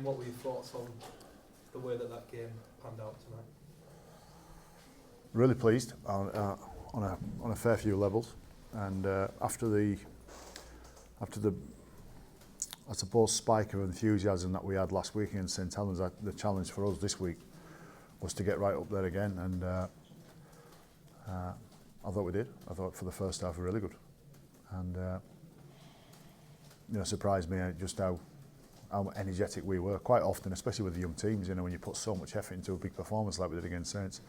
Brian, what were your thoughts on the way that game panned out tonight? Really pleased on a fair few levels, and after the I suppose spike of enthusiasm that we had last week against St Helens, the challenge for us this week was to get right up there again, and I thought we did. I thought for the first half we were really good, and surprised me just how energetic we were. Quite often, especially with the young teams, when you put so much effort into a big performance like we did against Saints,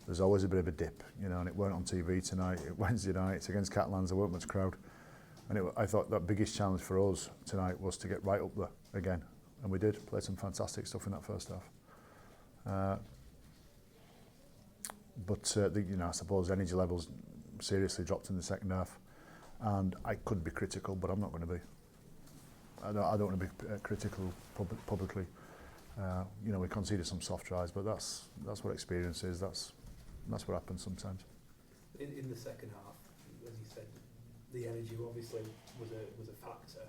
there's always a bit of a dip, and it weren't on TV tonight. Wednesday night, it's against Catalans, there weren't much crowd. And I thought that biggest challenge for us tonight was to get right up there again. And we did, played some fantastic stuff in that first half. But I suppose energy levels seriously dropped in the second half. And I could be critical, but I'm not going to be. I don't want to be critical publicly. We conceded some soft tries, but that's what experience is. That's what happens sometimes. In the second half, as you said, the energy obviously was a factor.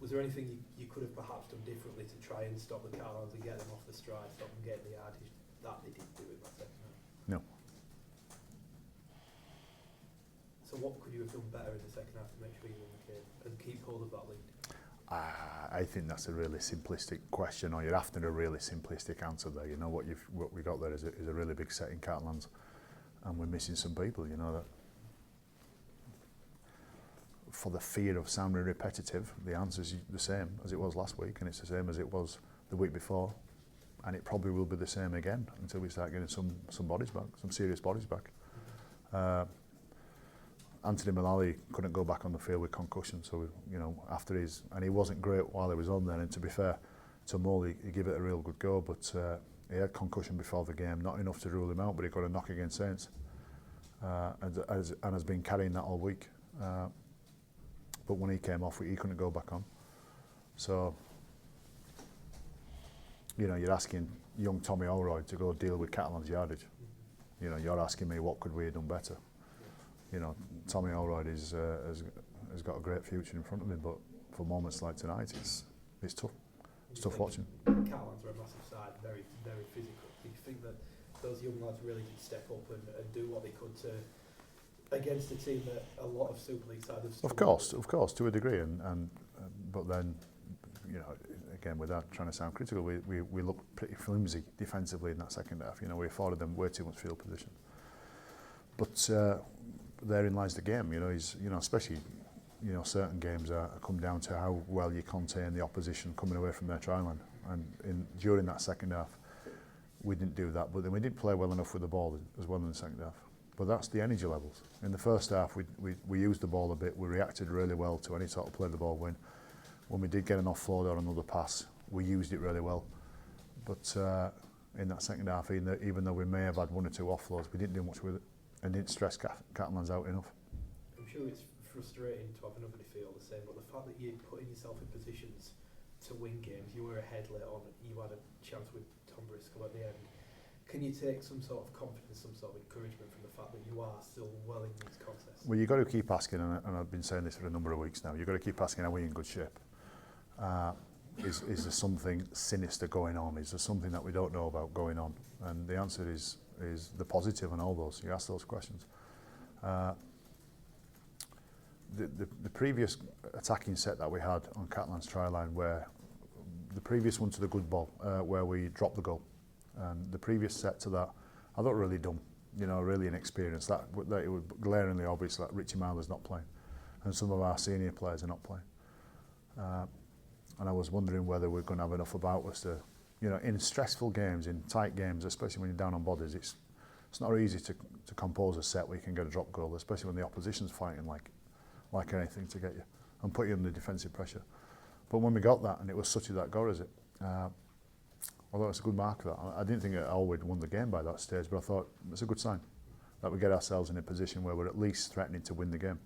Was there anything you could have perhaps done differently to try and stop the Catalans and get them off the stride, stop them getting the yardage that they did do in that second half? No. So what could you have done better in the second half to make sure you won the game and keep hold of that lead? I think that's a really simplistic question, or you're after a really simplistic answer there. What we got there is a really big set in Catalans, and we're missing some people. That for the fear of sounding repetitive, the answer is the same as it was last week, and it's the same as it was the week before, and it probably will be the same again until we start getting some bodies back, some serious bodies back. Anthony Mullally couldn't go back on the field with concussion, so after and he wasn't great while he was on there. And to be fair to Mull, he gave it a real good go, but he had concussion before the game, not enough to rule him out, but he got a knock against Saints, and has been carrying that all week. But when he came off, he couldn't go back on. So you're asking young Tommy Oldroyd to go deal with Catalans yardage. You're asking me what could we have done better. Tommy Oldroyd has got a great future in front of him, but for moments like tonight, it's tough. It's tough watching. Catalans are a massive side, very, very physical. Do you think that those young lads really did step up and do what they could to against a team that a lot of Super League sides have? Of course, to a degree, and but then, again, without trying to sound critical, we looked pretty flimsy defensively in that second half. We afforded them way too much field position. But therein lies the game. Especially certain games come down to how well you contain the opposition coming away from their try line. And during that second half, we didn't do that. But then we didn't play well enough with the ball as well in the second half. But that's the energy levels. In the first half, we used the ball a bit. We reacted really well to any sort of play the ball win. When we did get an offload or another pass, we used it really well. But in that second half, even though we may have had one or two offloads, we didn't do much with it and didn't stress Catalans out enough. I'm sure it's frustrating to have anybody feel the same, but the fact that you're putting yourself in positions to win games, you were ahead late on, you had a chance with Tom Briscoe at the end. Can you take some sort of confidence, some sort of encouragement from the fact that you are still well in these contests? Well, you've got to keep asking, and I've been saying this for a number of weeks now, you've got to keep asking, are we in good shape? Is there something sinister going on? Is there something that we don't know about going on? And the answer is the positive on all those. You ask those questions. The previous attacking set that we had on Catalans try line, where the previous one to the good ball, where we dropped the goal, and the previous set to that, I thought really dumb, really inexperienced. That it was glaringly obvious that Richie Marler's not playing, and some of our senior players are not playing. And I was wondering whether we're going to have enough about us to, in stressful games, in tight games, especially when you're down on bodies, it's not easy to compose a set where you can get a drop goal, especially when the opposition's fighting like anything to get you and put you under defensive pressure. But when we got that, and it was such that got us it, although it's a good mark that. I didn't think Alwood won the game by that stage, but I thought it's a good sign that we get ourselves in a position where we're at least threatening to win the game.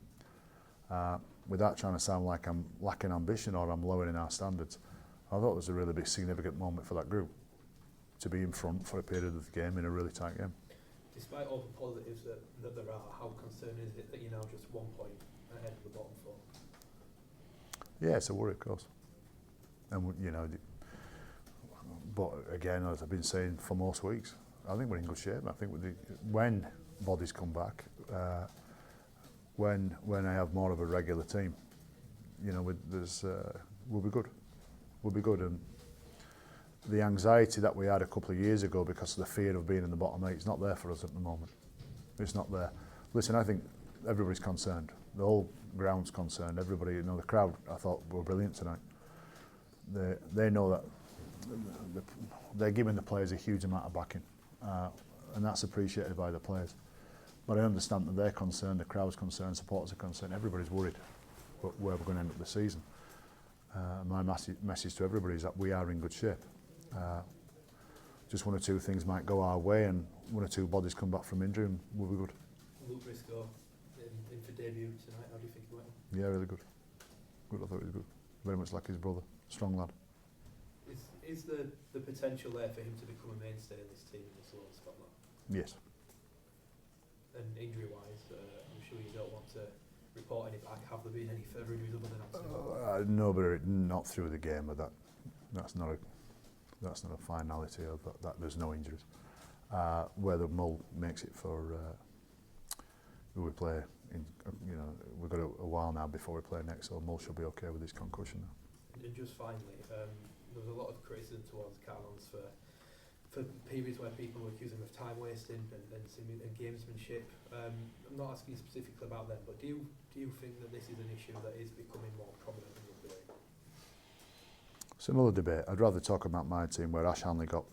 Without trying to sound like I'm lacking ambition or I'm lowering our standards, I thought it was a really big significant moment for that group to be in front for a period of the game in a really tight game. Despite all the positives that there are, how concerning is it that you're now just 1 point ahead of the bottom four? Yeah, it's a worry, of course. And but again, as I've been saying for most weeks, I think we're in good shape. I think when bodies come back, when I have more of a regular team, you know, we'll be good. We'll be good. And the anxiety that we had a couple of years ago because of the fear of being in the bottom eight is not there for us at the moment. It's not there. Listen, I think everybody's concerned. The whole ground's concerned. Everybody, you know, the crowd, I thought, were brilliant tonight. They know that they're giving the players a huge amount of backing, and that's appreciated by the players. But I understand that they're concerned, the crowd's concerned, supporters are concerned, everybody's worried about where we're going to end up the season. My message to everybody is that we are in good shape. Just one or two things might go our way, and one or two bodies come back from injury, and we'll be good. Luke Briscoe in for debut tonight. How do you think he went? Yeah, really good. Good, I thought he was good. Very much like his brother. Strong lad. Is the potential there for him to become a mainstay in this team in this lower Scotland? Yes. And injury-wise, I'm sure you don't want to report any back. Have there been any further injuries other than accident? No, but not through the game. But that's not a finality of that. There's no injuries. Whether Mull makes it for who we play, you know, we've got a while now before we play next, so Mull should be okay with his concussion now. And just finally, there was a lot of criticism towards Catalans for periods where people were accusing them of time wasting and gamesmanship. I'm not asking you specifically about them, but do you think that this is an issue that is becoming more prominent in rugby league? It's another debate. I'd rather talk about my team where Ash Hanley got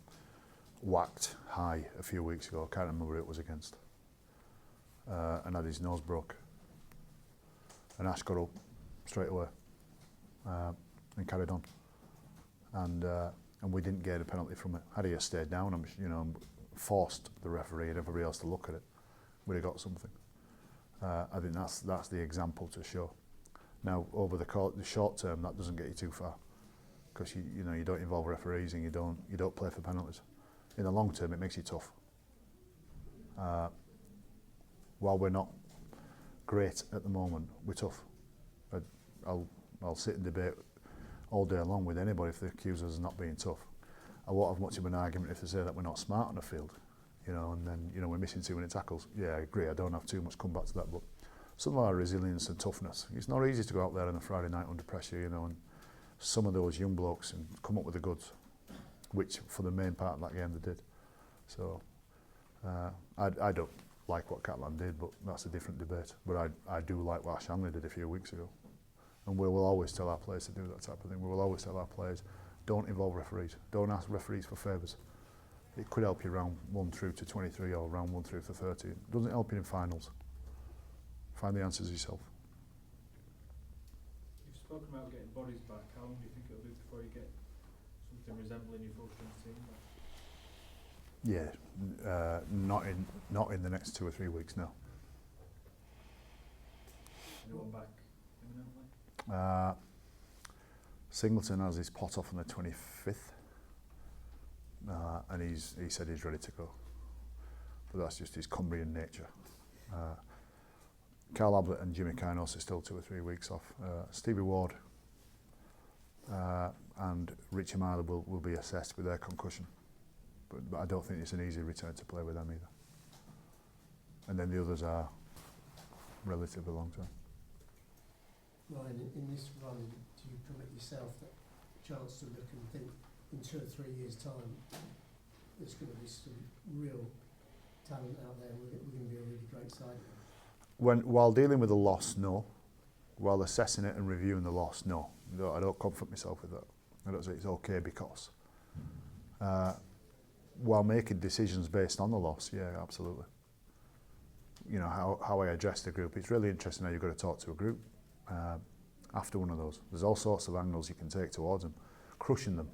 whacked high a few weeks ago. I can't remember who it was against. And had his nose broke. And Ash got up straight away and carried on. And we didn't get a penalty from it. Had he stayed down, and forced the referee and everybody else to look at it, we'd have got something. I think that's the example to show. Now, over the short term, that doesn't get you too far, because you don't involve referees and you don't play for penalties. In the long term, it makes you tough. While we're not great at the moment, we're tough. I'll sit and debate all day long with anybody if they accuse us of not being tough. I won't have much of an argument if they say that we're not smart on the field, and then we're missing too many tackles. Yeah, I agree. I don't have too much come back to that, but some of our resilience and toughness. It's not easy to go out there on a Friday night under pressure, and some of those young blokes and come up with the goods, which for the main part of that game they did. So I don't like what Catalan did, but that's a different debate. But I do like what Ash Hanley did a few weeks ago. And we will always tell our players to do that type of thing. We will always tell our players, don't involve referees. Don't ask referees for favours. It could help you round 1 through to 23 or round 1 through to 30. It doesn't help you in finals. Find the answers yourself. You've spoken about getting bodies back. How long do you think it'll be before you get something resembling your full strength team back? Yeah, not in the next 2 or 3 weeks, no. Anyone back imminently? Singleton has his pot off on the 25th, and he said he's ready to go. But that's just his Cumbrian nature. Carl Ablett and Jimmy Kainos are still 2 or 3 weeks off. Stevie Ward and Richie Myler will be assessed with their concussion. But I don't think it's an easy return to play with them either. And then the others are relatively long term. Ryan, in this run, do you permit yourself that chance to look and think in 2 or 3 years' time there's going to be some real talent out there and we're going to be a really great side? While dealing with the loss, no. While assessing it and reviewing the loss, no. I don't comfort myself with that. I don't say it's okay because. While making decisions based on the loss, yeah, absolutely. How I address the group, it's really interesting how you've got to talk to a group after one of those. There's all sorts of angles you can take towards them. Crushing them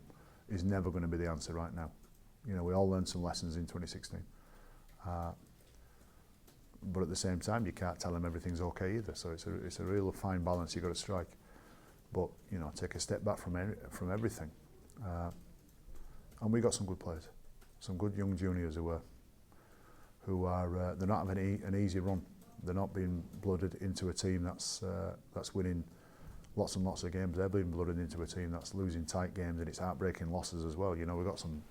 is never going to be the answer right now. We all learned some lessons in 2016. But at the same time, you can't tell them everything's okay either. So it's a real fine balance you've got to strike. But, take a step back from everything. And we got some good players. Some good young juniors who are they're not having an easy run. They're not being blooded into a team that's winning lots and lots of games. They're being blooded into a team that's losing tight games, and it's heartbreaking losses as well. You know, we've got some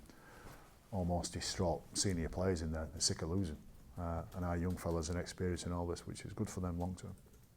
almost distraught senior players in there. They're sick of losing, and our young fellas are experiencing all this, which is good for them long term.